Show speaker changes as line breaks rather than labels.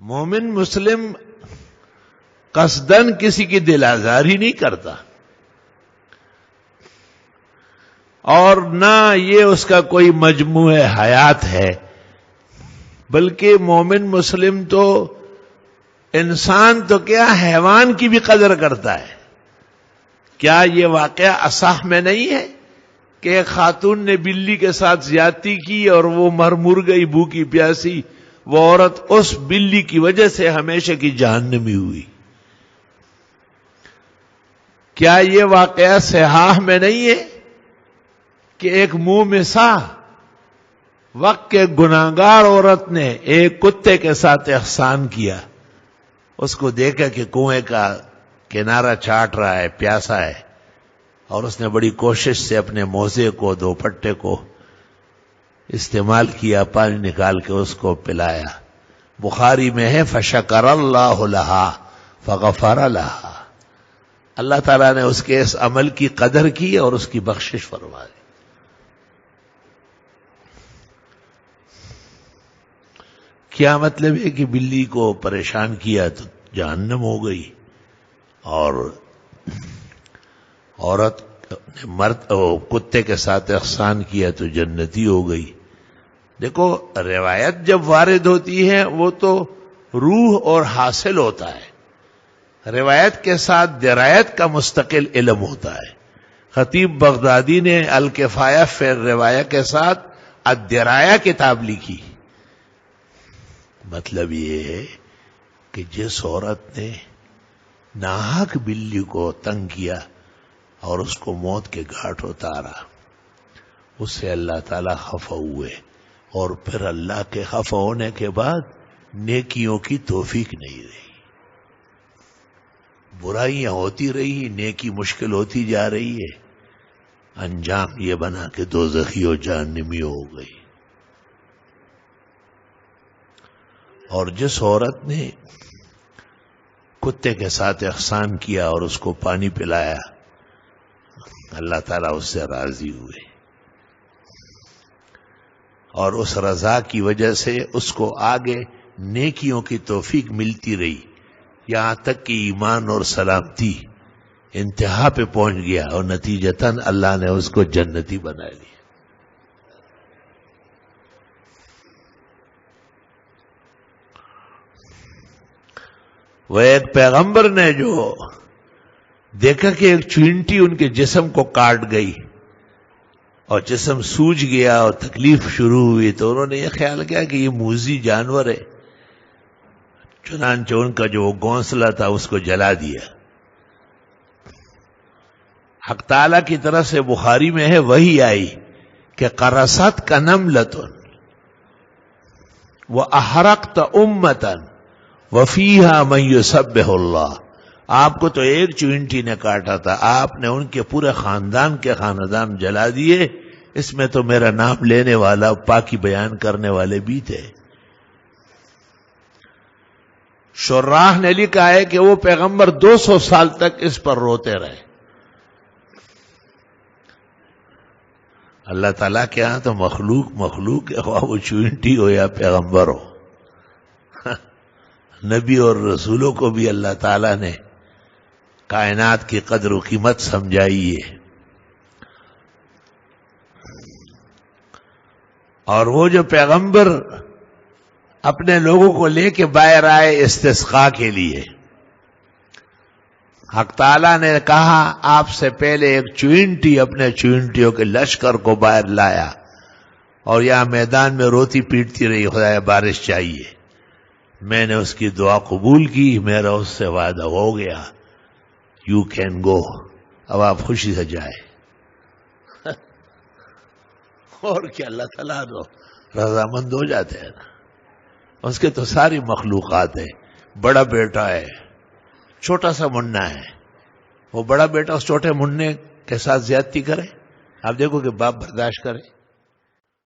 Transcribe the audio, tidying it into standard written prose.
مومن مسلم قصدن کسی کی دل آزاری نہیں کرتا، اور نہ یہ اس کا کوئی مجموع حیات ہے، بلکہ مومن مسلم تو انسان تو کیا حیوان کی بھی قدر کرتا ہے۔ کیا یہ واقعہ اصح میں نہیں ہے کہ ایک خاتون نے بلی کے ساتھ زیادتی کی اور وہ مر گئی بھوکی پیاسی، وہ عورت اس بلی کی وجہ سے ہمیشہ کی جہنمی ہوئی؟ کیا یہ واقعہ صحاح میں نہیں ہے کہ ایک منہ میں سا وقت کے گناہگار عورت نے ایک کتے کے ساتھ احسان کیا، اس کو دیکھا کہ کنویں کا کنارہ چاٹ رہا ہے، پیاسا ہے، اور اس نے بڑی کوشش سے اپنے موزے کو دوپٹے کو استعمال کیا، پانی نکال کے اس کو پلایا۔ بخاری میں ہے فشکر اللہ لہا فغفر لہا، اللہ تعالیٰ نے اس کے اس عمل کی قدر کی اور اس کی بخشش فرما دی۔ کیا مطلب ہے کہ بلی کو پریشان کیا تو جہنم ہو گئی، اور عورت نے کتے کے ساتھ احسان کیا تو جنتی ہو گئی؟ دیکھو، روایت جب وارد ہوتی ہے وہ تو روح اور حاصل ہوتا ہے، روایت کے ساتھ درایت کا مستقل علم ہوتا ہے۔ خطیب بغدادی نے الکفایہ فی الروایہ کے ساتھ الدرایہ کتاب لکھی۔ مطلب یہ ہے کہ جس عورت نے ناحق بلی کو تنگ کیا اور اس کو موت کے گھاٹ اتارا، اس سے اللہ تعالی خفا ہوئے، اور پھر اللہ کے خفا ہونے کے بعد نیکیوں کی توفیق نہیں رہی، برائیاں ہوتی رہی، نیکی مشکل ہوتی جا رہی ہے، انجام یہ بنا کہ دوزخی و جہنمی ہو گئی۔ اور جس عورت نے کتے کے ساتھ احسان کیا اور اس کو پانی پلایا، اللہ تعالیٰ اس سے راضی ہوئے، اور اس رضا کی وجہ سے اس کو آگے نیکیوں کی توفیق ملتی رہی، یہاں تک کہ ایمان اور سلامتی انتہا پہ پہنچ گیا، اور نتیجتاً اللہ نے اس کو جنتی بنا لیا۔ وہ ایک پیغمبر نے جو دیکھا کہ ایک چینٹی ان کے جسم کو کاٹ گئی اور جسم سوج گیا اور تکلیف شروع ہوئی، تو انہوں نے یہ خیال کیا کہ یہ موذی جانور ہے، چنانچہ ان کا جو گھونسلہ تھا اس کو جلا دیا۔ حق تعالیٰ کی طرف سے بخاری میں ہے وحی آئی کہ قرصت کا نملۃ وَأَحْرَقْتَ أُمَّةً وَفِيهَا مَن يُسَبِّحُ اللَّهَ، آپ کو تو ایک چینٹی نے کاٹا تھا، آپ نے ان کے پورے خاندان کے خاندان جلا دیے، اس میں تو میرا نام لینے والا پاکی بیان کرنے والے بھی تھے۔ شراح نے لکھا ہے کہ وہ پیغمبر 200 سال تک اس پر روتے رہے۔ اللہ تعالیٰ کے ہاں تو مخلوق ہے، خواہ وہ چینٹی ہو یا پیغمبر ہو، نبی اور رسولوں کو بھی اللہ تعالیٰ نے کائنات کی قدر و قیمت سمجھائی ہے۔ اور وہ جو پیغمبر اپنے لوگوں کو لے کے باہر آئے استسقاء کے لیے، حق تعالیٰ نے کہا آپ سے پہلے ایک چینٹی اپنے چینٹیوں کے لشکر کو باہر لایا، اور یہاں میدان میں روتی پیٹتی رہی، خدایا بارش چاہیے۔ میں نے اس کی دعا قبول کی، میرا اس سے وعدہ ہو گیا، یو کین گو، اب آپ خوشی سے جائے۔ اور کیا، اللہ تعالیٰ تو رضامند ہو جاتے ہیں نا، اس کے تو ساری مخلوقات ہے۔ بڑا بیٹا ہے، چھوٹا سا منڈا ہے، وہ بڑا بیٹا اس چھوٹے منڈے کے ساتھ زیادتی کرے، آپ دیکھو کہ باپ برداشت کرے؟